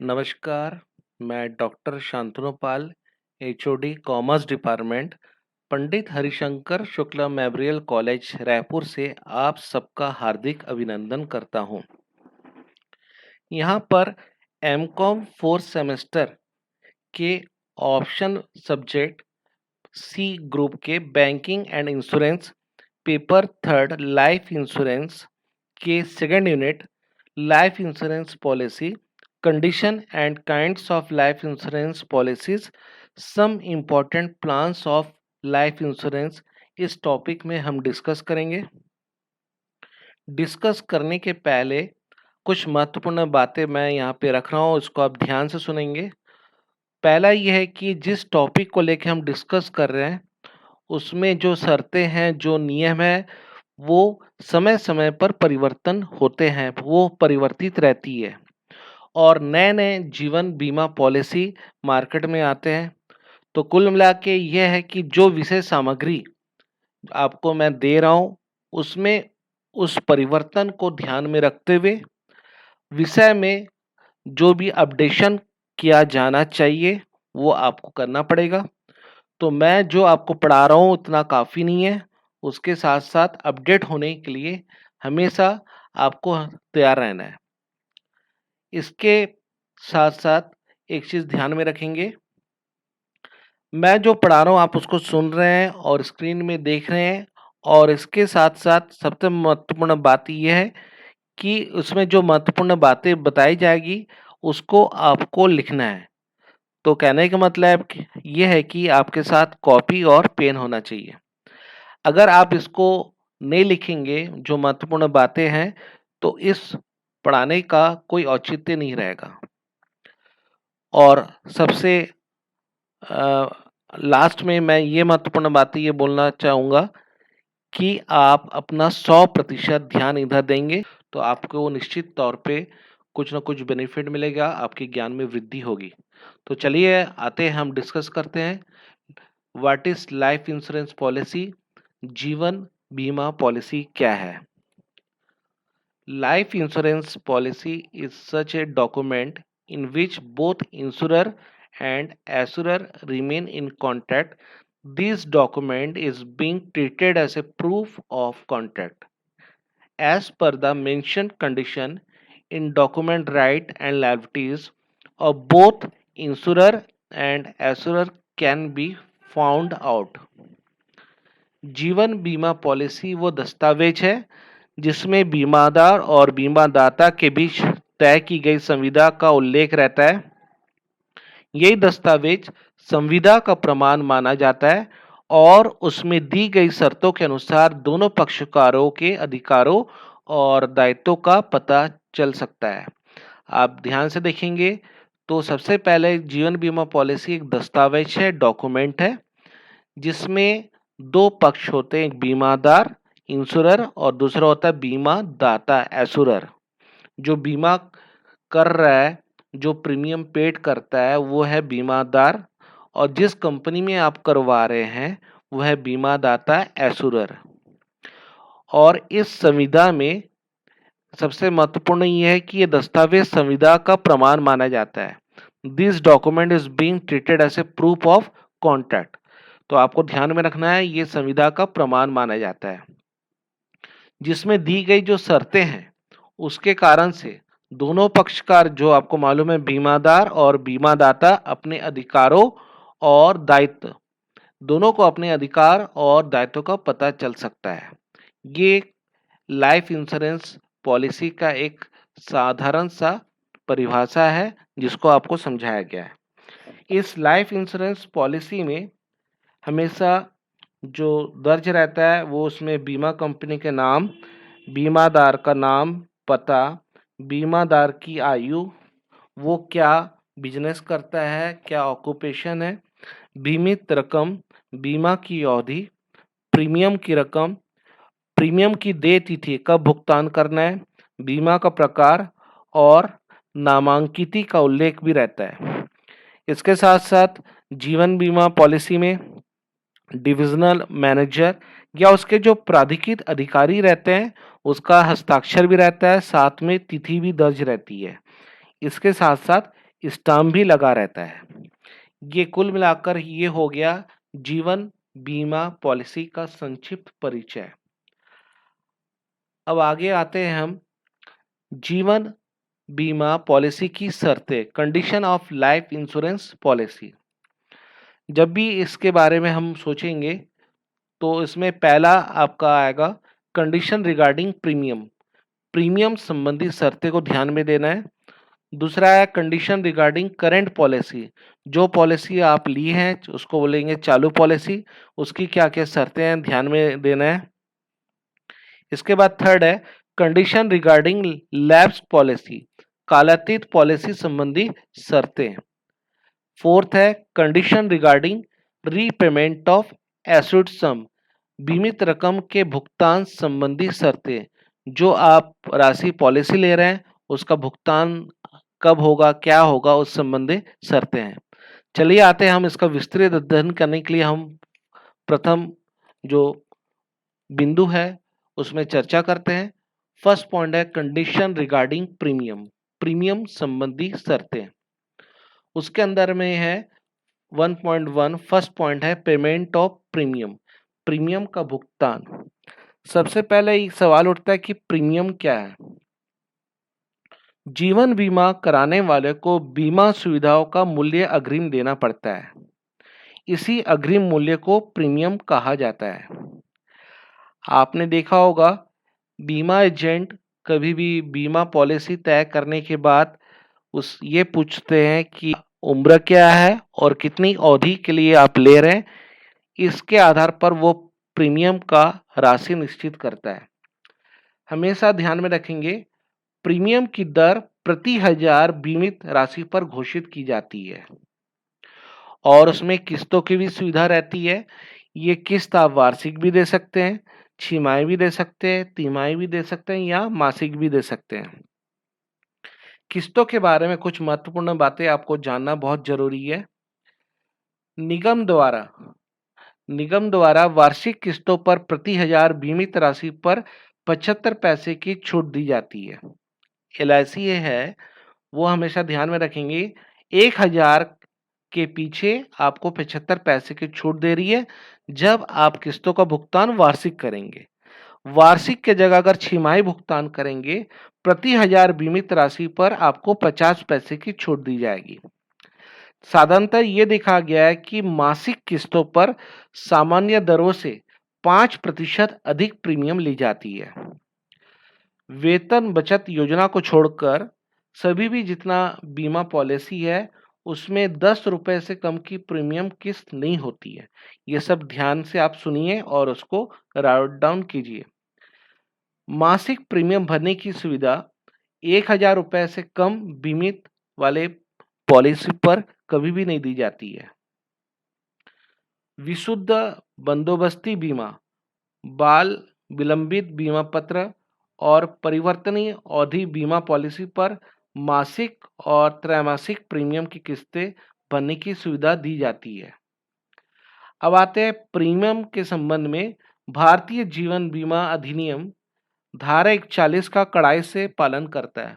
नमस्कार, मैं doctor Shantanu Pal, HOD commerce department, Pandit Harishankar Shukla memorial college, Raipur से आप सबका हार्दिक अभिनंदन करता हूं। यहाँ पर एमकॉम फोर्थ सेमेस्टर के ऑप्शन सब्जेक्ट सी ग्रुप के banking and insurance paper third life insurance के second unit life insurance policy condition and kinds of life insurance policies some important plans of life insurance इस topic में हम discuss करेंगे। Discuss करने के पहले कुछ महत्वपूर्ण बातें मैं यहाँ पे रख रहा हूँ, उसको आप ध्यान से सुनेंगे। पहला यह है कि जिस टॉपिक को लेकर हम डिस्कस कर रहे हैं उसमें जो शर्तें हैं, जो नियम है, वो समय-समय पर परिवर्तन होते हैं, वो परिवर्तित रहती है और नए-नए जीवन बीमा पॉलिसी मार्केट में आते हैं। तो कुल मिला के ये है कि जो विषय सामग्री आपको मैं दे रहा हूँ, उसमें उस परिवर्तन को ध्यान में रखते हुए विषय में जो भी अपडेशन किया जाना चाहिए, वो आपको करना पड़ेगा। तो मैं जो आपको पढ़ा रहा हूँ उतना काफ़ी नहीं है, उसके साथ-साथ अपडेट होने के लिए हमेशा आपको तैयार रहना है। इसके साथ-साथ एक चीज़ ध्यान में रखेंगे, मैं जो पढ़ा रहा हूँ आप उसको सुन रहे हैं और स्क्रीन में देख रहे हैं और इसके साथ-साथ सबसे महत्वपूर्ण बात ये है कि उसमें जो महत्वपूर्ण बातें बताई जाएगी, उसको आपको लिखना है। तो कहने का मतलब ये है कि आपके साथ कॉपी और पेन होना चाहिए। अगर आप इसको नहीं लिखेंगे, जो महत्वपूर्ण बातें हैं, तो इस पढ़ाने का कोई औचित्य नहीं रहेगा। और सबसे लास्ट में मैं ये महत्वपूर्ण बातें ये बोलना चाहूँगा कि आप अपना 100% ध्यान इधर देंगे, तो आपको निश्चित तौर पे कुछ न कुछ बेनिफिट मिलेगा, आपके ज्ञान में वृद्धि होगी। तो चलिए आते हैं हम डिस्कस करते हैं, what is life insurance policy? जीवन बीमा पॉलिसी क्या है? Life insurance policy is such a document in which both insurer and assurer remain in contact. This document is being treated as a proof of contract. As per the mentioned condition in document right and liabilities of both insurer and assurer can be found out. जीवन बीमा policy वो दस्तावेज है जिसमें बीमादार और बीमादाता के बीच तय की गई संविदा का उल्लेख रहता है। यही दस्तावेज संविदा का प्रमाण माना जाता है और उसमें दी गई शर्तों के अनुसार दोनों पक्षकारों के अधिकारों और दायित्वों का पता चल सकता है। आप ध्यान से देखेंगे तो सबसे पहले जीवन बीमा पॉलिसी एक दस्तावेज है, डॉक्यूमेंट है, जिसमें दो पक्ष होते हैं, एक बीमादार इंश्योरर और दूसरा होता है बीमा दाता एश्योरर। जो बीमा कर रहा है, जो प्रीमियम पेड करता है, वो है बीमादार और जिस कंपनी में आप करवा रहे हैं वो है बीमा दाता एश्योरर। और इस संविदा में सबसे महत्वपूर्ण ये है कि ये दस्तावेज संविदा का प्रमाण माना जाता है। This document is being treated as a proof of contract. तो आपको ध्यान में रखना है, ये संविदा का प्रमाण माना जाता है जिसमें दी गई जो शर्तें हैं उसके कारण से दोनों पक्षकार, जो आपको मालूम है बीमादार और बीमादाता, अपने अधिकारों और दायित्व दोनों को अपने अधिकार और दायित्व का पता चल सकता है। ये लाइफ इंश्योरेंस पॉलिसी का एक साधारण सा परिभाषा है जिसको आपको समझाया गया है। इस लाइफ इंश्योरेंस पॉलिसी में हमेशा जो दर्ज रहता है वो उसमें बीमा कंपनी के नाम, बीमादार का नाम, पता, बीमादार की आयु, वो क्या बिजनेस करता है, क्या ऑक्यूपेशन है, बीमित रकम, बीमा की अवधि, प्रीमियम की रकम, प्रीमियम की देय तिथि, कब भुगतान करना है, बीमा का प्रकार और नामांकिती का उल्लेख भी रहता है। इसके साथ साथ जीवन बीमा पॉलिसी में डिविजनल मैनेजर या उसके जो प्राधिकृत अधिकारी रहते हैं उसका हस्ताक्षर भी रहता है, साथ में तिथि भी दर्ज रहती है। इसके साथ साथ स्टाम्प भी लगा रहता है। ये कुल मिलाकर ये हो गया जीवन बीमा पॉलिसी का संक्षिप्त परिचय। अब आगे आते हैं हम जीवन बीमा पॉलिसी की शर्तें, condition of life insurance policy. जब भी इसके बारे में हम सोचेंगे तो इसमें पहला आपका आएगा कंडीशन रिगार्डिंग प्रीमियम, प्रीमियम संबंधी शर्तें को ध्यान में देना है। दूसरा है कंडीशन रिगार्डिंग करंट पॉलिसी, जो पॉलिसी आप ली है उसको बोलेंगे चालू पॉलिसी, उसकी क्या क्या शर्तें हैं ध्यान में देना है। इसके बाद थर्ड है कंडीशन रिगार्डिंग लैप्स पॉलिसी, कालातीत पॉलिसी संबंधी शर्तें। फोर्थ है condition regarding repayment of asset sum, बीमित रकम के भुगतान संबंधी शर्तें, जो आप राशि पॉलिसी ले रहे हैं उसका भुगतान कब होगा क्या होगा उस संबंधी शर्तें हैं। चलिए आते हैं हम इसका विस्तृत अध्ययन करने के लिए हम प्रथम जो बिंदु है उसमें चर्चा करते हैं। फर्स्ट पॉइंट है कंडीशन रिगार्डिंग प्रीमियम, प्रीमियम संबंधी शर्तें। उसके अंदर में है 1.1 फर्स्ट पॉइंट है पेमेंट ऑफ प्रीमियम, प्रीमियम का भुगतान। सबसे पहले एक सवाल उठता है कि प्रीमियम क्या है। जीवन बीमा कराने वाले को बीमा सुविधाओं का मूल्य अग्रिम देना पड़ता है, इसी अग्रिम मूल्य को प्रीमियम कहा जाता है। आपने देखा होगा बीमा एजेंट कभी भी बीमा पॉलिसी तय करने के बाद उस ये पूछते हैं कि उम्र क्या है और कितनी अवधि के लिए आप ले रहे हैं, इसके आधार पर वो प्रीमियम का राशि निश्चित करता है। हमेशा ध्यान में रखेंगे प्रीमियम की दर प्रति हजार बीमित राशि पर घोषित की जाती है और उसमें किस्तों की भी सुविधा रहती है। ये किस्त आप वार्षिक भी दे सकते हैं, छमाही भी दे सकते हैं, तिमाही भी दे सकते हैं या मासिक भी दे सकते हैं। किस्तों के बारे में कुछ महत्वपूर्ण बातें आपको जानना बहुत जरूरी है। निगम द्वारा वार्षिक किस्तों पर प्रति हजार बीमित राशि पर 75 पैसे की छूट दी जाती है। LIC ये है वो हमेशा ध्यान में रखेंगे 1000 के पीछे आपको 75 पैसे की छूट दे रही है जब आप किस्तों का भुगतान वार्षिक करेंगे। वार्षिक के जगह अगर छमाही भुगतान करेंगे प्रति हजार बीमित राशि पर आपको 50 पैसे की छूट दी जाएगी। साधारणतः ये देखा गया है कि मासिक किस्तों पर सामान्य दरों से 5% अधिक प्रीमियम ली जाती है। वेतन बचत योजना को छोड़कर सभी भी जितना बीमा पॉलिसी है उसमें 10 रुपए से कम की प्रीमियम किस्त नहीं होती है। ये सब ध्यान से आप सुनिए और उसको राउट डाउन कीजिए। मासिक प्रीमियम भरने की सुविधा 1000 रुपए से कम बीमित वाले पॉलिसी पर कभी भी नहीं दी जाती है। विशुद्ध बंदोबस्ती बीमा, बाल विलंबित बीमा पत्र और परिवर्तनीय अवधि बीमा पॉलिसी पर मासिक और त्रैमासिक प्रीमियम की किस्तें भरने की सुविधा दी जाती है। अब आते हैं प्रीमियम के संबंध में। भारतीय जीवन बीमा अधिनियम धारा 41 का कड़ाई से पालन करता है।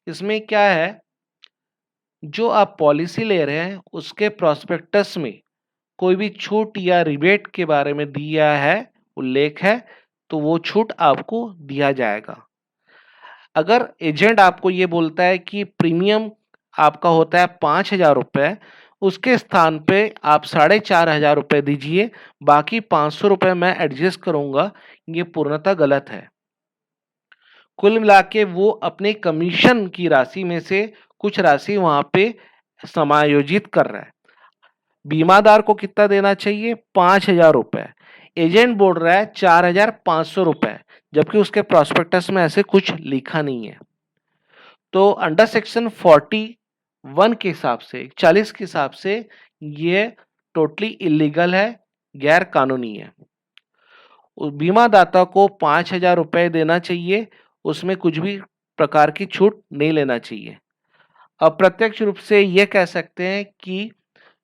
इसमें क्या है, जो आप पॉलिसी ले रहे हैं उसके प्रोस्पेक्टस में कोई भी छूट या रिबेट के बारे में दिया है, उल्लेख है, तो वो छूट आपको दिया जाएगा। अगर एजेंट आपको ये बोलता है कि प्रीमियम आपका होता है 5,000 रुपये, उसके स्थान पे आप 4,500 रुपये दीजिए, बाकी 500 रुपये मैं एडजस्ट करूंगा, ये पूर्णतः गलत है। कुल मिला के वो अपने कमीशन की राशि में से कुछ राशि वहां पे समायोजित कर रहा है। बीमादार को कितना देना चाहिए? 5,000 रुपये। एजेंट बोल रहा है 4,500 रुपये, जबकि उसके प्रोस्पेक्टस में ऐसे कुछ लिखा नहीं है। तो अंडर सेक्शन 41 के हिसाब से 40 के हिसाब से ये टोटली इलीगल है, गैर कानूनी है। बीमादाता को 5,000 रुपये देना चाहिए, उसमें कुछ भी प्रकार की छूट नहीं लेना चाहिए। अप्रत्यक्ष रूप से ये कह सकते हैं कि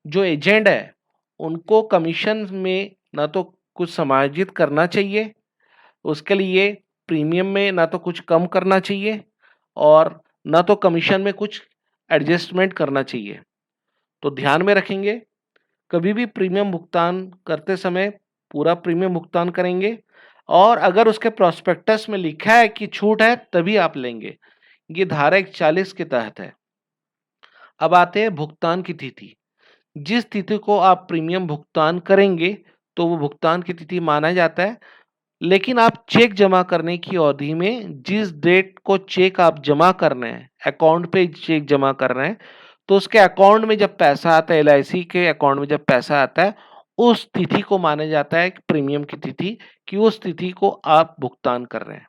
जो एजेंट है उनको कमीशन में ना तो कुछ समायोजित करना चाहिए, उसके लिए प्रीमियम में ना तो कुछ कम करना चाहिए और ना तो कमीशन में कुछ एडजस्टमेंट करना चाहिए। तो ध्यान में रखेंगे, कभी भी प्रीमियम भुगतान करते समय पूरा प्रीमियम भुगतान करेंगे, और अगर उसके प्रोस्पेक्टस में लिखा है कि छूट है तभी आप लेंगे। ये धारा 41 के तहत है। अब आते हैं भुगतान की तिथि। जिस तिथि को आप प्रीमियम भुगतान करेंगे तो वो भुगतान की तिथि माना जाता है। लेकिन आप चेक जमा करने की अवधि में जिस डेट को चेक आप जमा कर रहे हैं, अकाउंट पे चेक जमा कर रहे हैं, तो उसके अकाउंट में जब पैसा आता है, एलआईसी के अकाउंट में जब पैसा आता है, उस तिथि को माना जाता है प्रीमियम की तिथि, कि उस तिथि को आप भुगतान कर रहे हैं।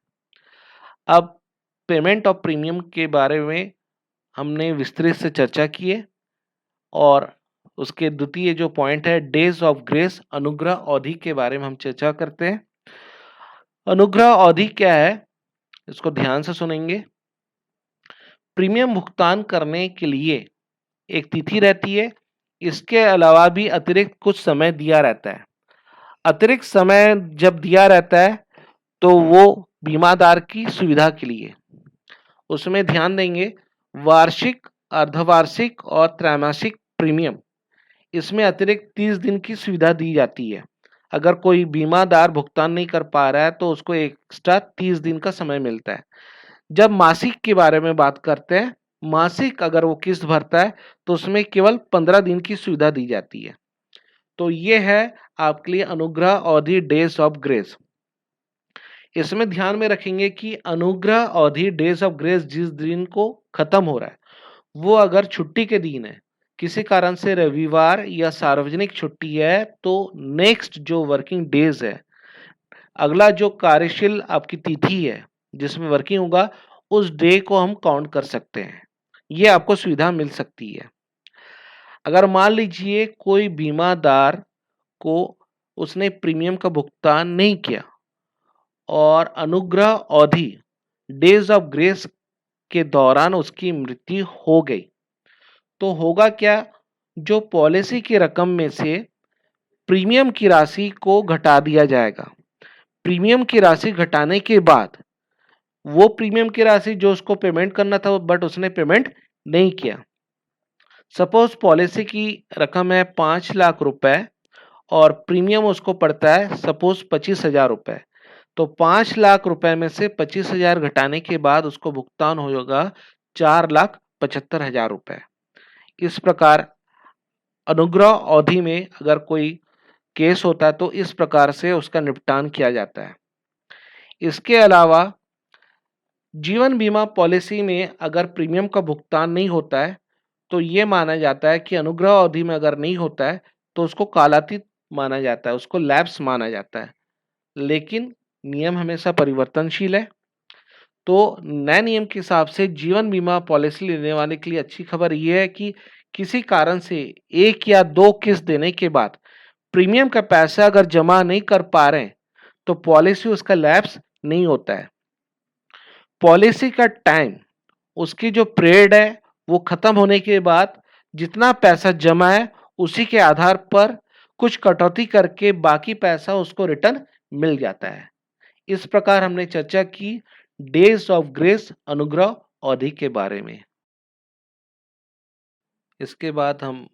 अब पेमेंट ऑफ प्रीमियम के बारे में हमने विस्तृत से चर्चा की है, और उसके द्वितीय जो पॉइंट है डेज ऑफ ग्रेस, अनुग्रह अवधि के बारे में हम चर्चा करते हैं। अनुग्रह अवधि क्या है, इसको ध्यान से सुनेंगे। प्रीमियम भुगतान करने के लिए एक तिथि रहती है, इसके अलावा भी अतिरिक्त कुछ समय दिया रहता है। अतिरिक्त समय जब दिया रहता है तो वो बीमादार की सुविधा के लिए, उसमें ध्यान देंगे वार्षिक, अर्धवार्षिक और त्रैमासिक प्रीमियम, इसमें अतिरिक्त 30 दिन की सुविधा दी जाती है। अगर कोई बीमादार भुगतान नहीं कर पा रहा है तो उसको एक्स्ट्रा 30 दिन का समय मिलता है। जब मासिक के बारे में बात करते हैं, मासिक अगर वो किस्त भरता है तो उसमें केवल 15 दिन की सुविधा दी जाती है। तो ये है आपके लिए अनुग्रह अवधि, डेज ऑफ ग्रेस। इसमें ध्यान में रखेंगे कि अनुग्रह अवधि, डेज ऑफ ग्रेस जिस दिन को खत्म हो रहा है, वो अगर छुट्टी के दिन है, किसी कारण से रविवार या सार्वजनिक छुट्टी है, तो नेक्स्ट जो वर्किंग डेज है, अगला जो कार्यशील आपकी तिथि है जिसमें वर्किंग होगा, उस डे को हम काउंट कर सकते हैं। ये आपको सुविधा मिल सकती है। अगर मान लीजिए कोई बीमादार को उसने प्रीमियम का भुगतान नहीं किया और अनुग्रह अवधि, डेज ऑफ ग्रेस के दौरान उसकी मृत्यु हो गई, तो होगा क्या, जो पॉलिसी की रकम में से प्रीमियम की राशि को घटा दिया जाएगा। प्रीमियम की राशि घटाने के बाद वो प्रीमियम की राशि जो उसको पेमेंट करना था बट उसने पेमेंट नहीं किया। सपोज पॉलिसी की रकम है 5 लाख रुपए और प्रीमियम उसको पड़ता है सपोज 25,000 रुपए, तो 5 लाख रुपए में से 25,000 घटाने के बाद उसको भुगतान होगा 4,75,000 रुपए। इस प्रकार अनुग्रह अवधि में अगर कोई केस होता है तो इस प्रकार से उसका निपटान किया जाता है। इसके अलावा जीवन बीमा पॉलिसी में अगर प्रीमियम का भुगतान नहीं होता है तो ये माना जाता है कि अनुग्रह अवधि में अगर नहीं होता है तो उसको कालातीत माना जाता है, उसको लैप्स माना जाता है। लेकिन नियम हमेशा परिवर्तनशील है। तो नए नियम के हिसाब से जीवन बीमा पॉलिसी लेने वाले के लिए अच्छी खबर यह है कि किसी कारण से 1 या 2 किस्त देने के बाद प्रीमियम का पैसा अगर जमा नहीं कर पा रहे हैं तो पॉलिसी उसका लैप्स नहीं होता है। पॉलिसी का टाइम, उसकी जो पीरियड है वो खत्म होने के बाद जितना पैसा जमा है उसी के आधार पर कुछ कटौती करके बाकी पैसा उसको रिटर्न मिल जाता है। इस प्रकार हमने चर्चा की डेज ऑफ ग्रेस, अनुग्रह अवधि के बारे में। इसके बाद हम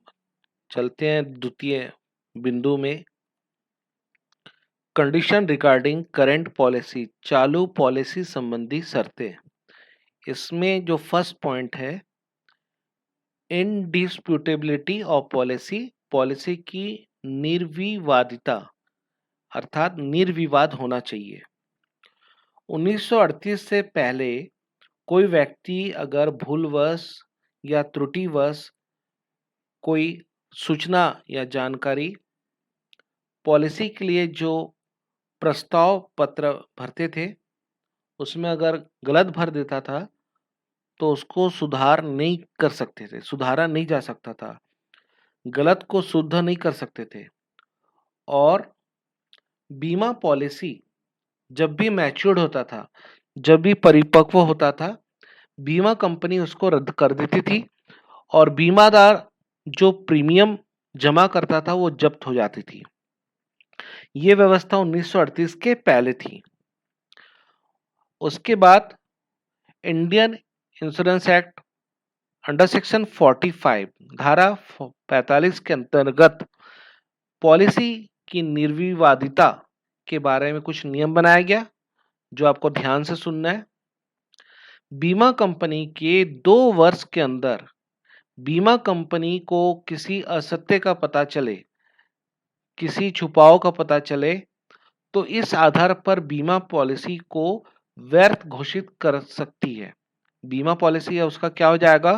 चलते हैं द्वितीय बिंदु में, कंडीशन रिगार्डिंग करंट पॉलिसी, चालू पॉलिसी संबंधी शर्तें। इसमें जो फर्स्ट पॉइंट है इनडिस्प्यूटेबिलिटी ऑफ पॉलिसी, पॉलिसी की निर्विवादिता, अर्थात निर्विवाद होना चाहिए। 1938 से पहले कोई व्यक्ति अगर भूलवश या त्रुटिवश कोई सूचना या जानकारी पॉलिसी के लिए जो प्रस्ताव पत्र भरते थे उसमें अगर गलत भर देता था तो उसको सुधार नहीं कर सकते थे, सुधारा नहीं जा सकता था, गलत को शुद्ध नहीं कर सकते थे। और बीमा पॉलिसी जब भी मैच्योर्ड होता था, जब भी परिपक्व होता था, बीमा कंपनी उसको रद्द कर देती थी और बीमादार जो प्रीमियम जमा करता था वो जब्त हो जाती थी। ये व्यवस्था 1938 के पहले थी। उसके बाद Indian insurance act under section 45 धारा 45 के अंतर्गत पॉलिसी की निर्विवादिता के बारे में कुछ नियम बनाया गया जो आपको ध्यान से सुनना है। बीमा कंपनी के 2 वर्ष के अंदर बीमा कंपनी को किसी असत्य का पता चले, किसी छुपाव का पता चले, तो इस आधार पर बीमा पॉलिसी को व्यर्थ घोषित कर सकती है। बीमा पॉलिसी है उसका क्या हो जाएगा,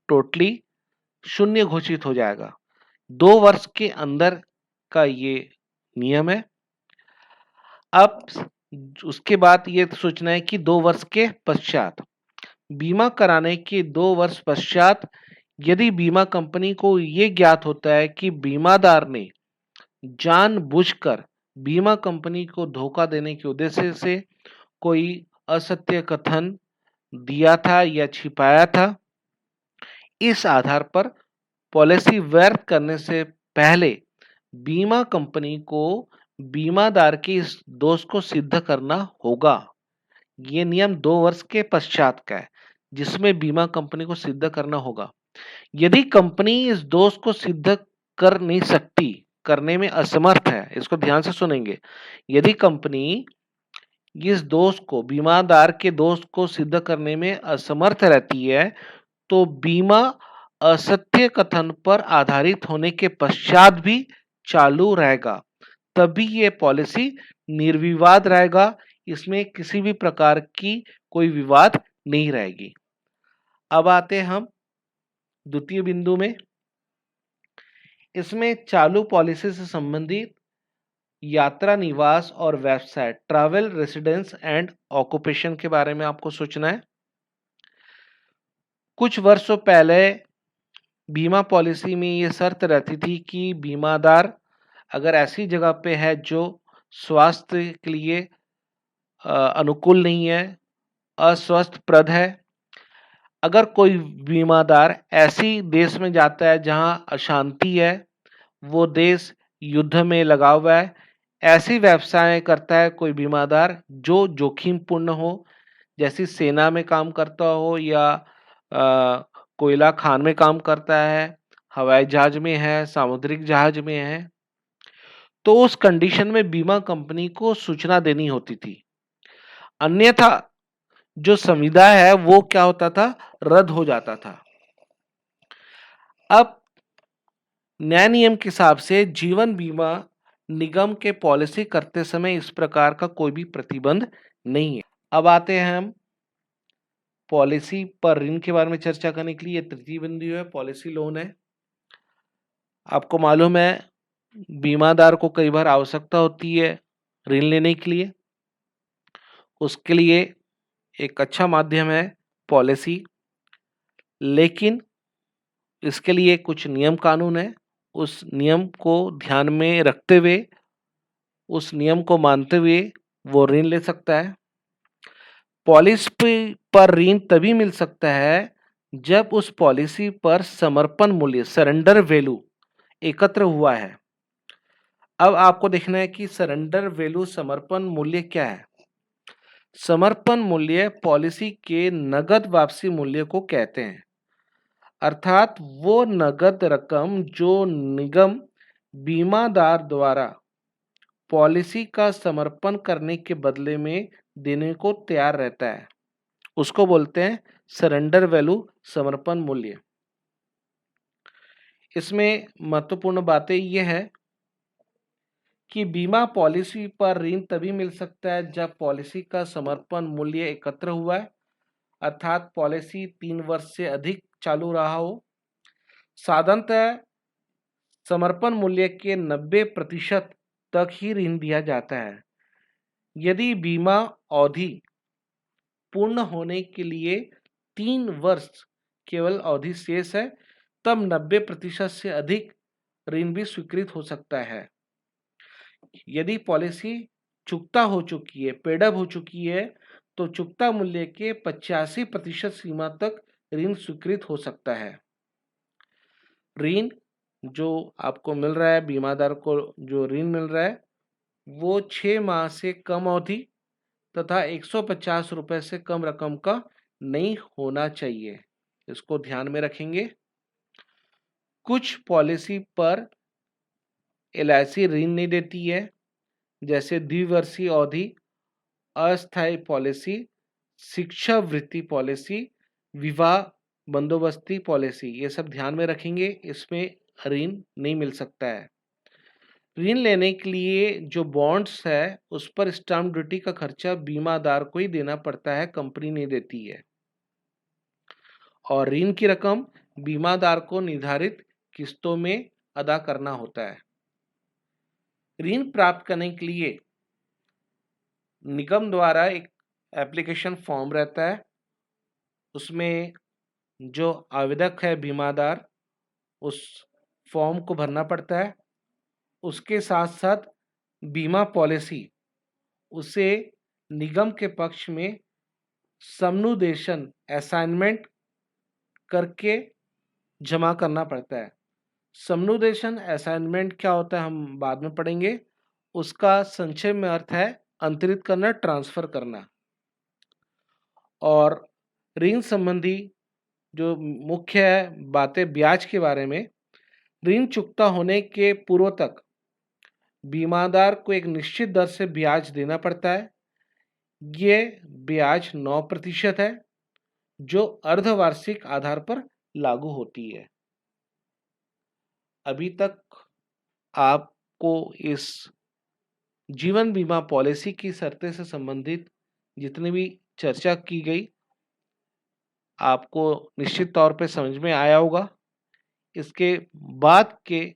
टोटली शून्य घोषित हो जाएगा। 2 वर्ष के अंदर का ये नियम है। अब उसके बाद ये सोचना है कि 2 वर्ष के पश्चात बीमा कराने के 2 वर्ष पश्चात यदि बीमा कंपनी को ये ज्ञात होता है कि बीमादार ने जानबूझकर बीमा कंपनी को धोखा देने के उद्देश्य से कोई असत्य कथन दिया था या छिपाया था, इस आधार पर पॉलिसी व्यर्थ करने से पहले बीमा कंपनी को बीमादार के इस दोष को सिद्ध करना होगा। ये नियम 2 वर्ष के पश्चात का है जिसमें बीमा कंपनी को सिद्ध करना होगा। यदि कंपनी इस दोष को सिद्ध कर नहीं सकती, करने में असमर्थ है, इसको ध्यान से सुनेंगे, यदि कंपनी इस दोष को, बीमादार के दोष को सिद्ध करने में असमर्थ रहती है, तो बीमा असत्य कथन पर आधारित होने के पश्चात भी चालू रहेगा, तभी ये पॉलिसी निर्विवाद रहेगा, इसमें किसी भी प्रकार की कोई विवाद नहीं रहेगी। अब आते हम द्वितीय बिंदु में। इसमें चालू पॉलिसी से संबंधित यात्रा निवास और व्यवसाय, ट्रैवल रेसिडेंस एंड ऑक्यूपेशन के बारे में आपको सोचना है। कुछ वर्षों पहले बीमा पॉलिसी में ये शर्त रहती थी कि बीमादार अगर ऐसी जगह पे है जो स्वास्थ्य के लिए अनुकूल नहीं है, अस्वस्थप्रद है, अगर कोई बीमादार ऐसी देश में जाता है जहां अशांति है, वो देश युद्ध में लगा हुआ है, ऐसी व्यवसाय करता है कोई बीमादार जो जोखिमपूर्ण हो, जैसी सेना में काम करता हो या कोयला खान में काम करता है, हवाई जहाज में है, सामुद्रिक जहाज में है, तो उस कंडीशन में बीमा कंपनी को सूचना देनी होती थी। अन्यथा जो संविदा है वो क्या होता था, रद्द हो जाता था। अब नए नियम के हिसाब से जीवन बीमा निगम के पॉलिसी करते समय इस प्रकार का कोई भी प्रतिबंध नहीं है। अब आते हैं हम पॉलिसी पर ऋण के बारे में चर्चा करने के लिए। तृतीय बिंदु है पॉलिसी लोन है। आपको मालूम है बीमादार को कई बार आवश्यकता होती है ऋण लेने के लिए, उसके लिए एक अच्छा माध्यम है पॉलिसी, लेकिन इसके लिए कुछ नियम कानून है। उस नियम को ध्यान में रखते हुए, उस नियम को मानते हुए वो ऋण ले सकता है। पॉलिसी पर ऋण तभी मिल सकता है जब उस पॉलिसी पर समर्पण मूल्य, सरेंडर वैल्यू एकत्र हुआ है। अब आपको देखना है कि सरेंडर वैल्यू, समर्पण मूल्य क्या है। समर्पण मूल्य पॉलिसी के नगद वापसी मूल्य को कहते हैं, अर्थात वो नगद रकम जो निगम बीमादार द्वारा पॉलिसी का समर्पण करने के बदले में देने को तैयार रहता है, उसको बोलते हैं सरेंडर वैल्यू, समर्पण मूल्य। इसमें महत्वपूर्ण बातें ये है कि बीमा पॉलिसी पर ऋण तभी मिल सकता है जब पॉलिसी का समर्पण मूल्य एकत्र हुआ है, अर्थात पॉलिसी 3 वर्ष से अधिक चालू रहा हो। साधारणतः समर्पण मूल्य के 90% तक ही ऋण दिया जाता है। यदि बीमा अवधि पूर्ण होने के लिए 3 वर्ष केवल अवधि शेष है, तब 90% से अधिक ऋण भी स्वीकृत हो सकता है। यदि पॉलिसी चुकता हो चुकी है, पेडअप हो चुकी है, तो चुकता मूल्य के 85% सीमा तक ऋण स्वीकृत हो सकता है। ऋण जो आपको मिल रहा है, बीमादार को जो ऋण मिल रहा है, वो 6 माह से कम अवधि तथा 150 रुपए से कम रकम का नहीं होना चाहिए। इसको ध्यान में रखेंगे। कुछ पॉलिसी पर एलआईसी ऋण नहीं देती है, जैसे द्विवर्षीय अवधि, अस्थायी पॉलिसी, शिक्षावृत्ति पॉलिसी, विवाह बंदोबस्ती पॉलिसी, ये सब ध्यान में रखेंगे, इसमें ऋण नहीं मिल सकता है। ऋण लेने के लिए जो बॉन्ड्स है उस पर स्टाम्प ड्यूटी का खर्चा बीमादार को ही देना पड़ता है, कंपनी नहीं देती है। और ऋण की रकम बीमादार को निर्धारित किस्तों में अदा करना होता है। ऋण प्राप्त करने के लिए निगम द्वारा एक एप्लीकेशन फॉर्म रहता है, उसमें जो आवेदक है बीमादार, उस फॉर्म को भरना पड़ता है। उसके साथ साथ बीमा पॉलिसी उसे निगम के पक्ष में समनुदेशन असाइनमेंट करके जमा करना पड़ता है। समनुदेशन असाइनमेंट क्या होता है हम बाद में पढ़ेंगे। उसका संक्षेप में अर्थ है अंतरित करना, ट्रांसफर करना। और ऋण संबंधी जो मुख्य है बातें ब्याज के बारे में, ऋण चुकता होने के पूर्व तक बीमादार को एक निश्चित दर से ब्याज देना पड़ता है। ये ब्याज 9% है, जो अर्धवार्षिक आधार पर लागू होती है। अभी तक आपको इस जीवन बीमा पॉलिसी की शर्तें से संबंधित जितनी भी चर्चा की गई, आपको निश्चित तौर पे समझ में आया होगा। इसके बाद के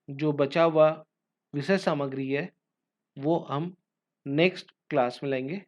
जो बचा हुआ विषय सामग्री है वो हम नेक्स्ट क्लास में लेंगे।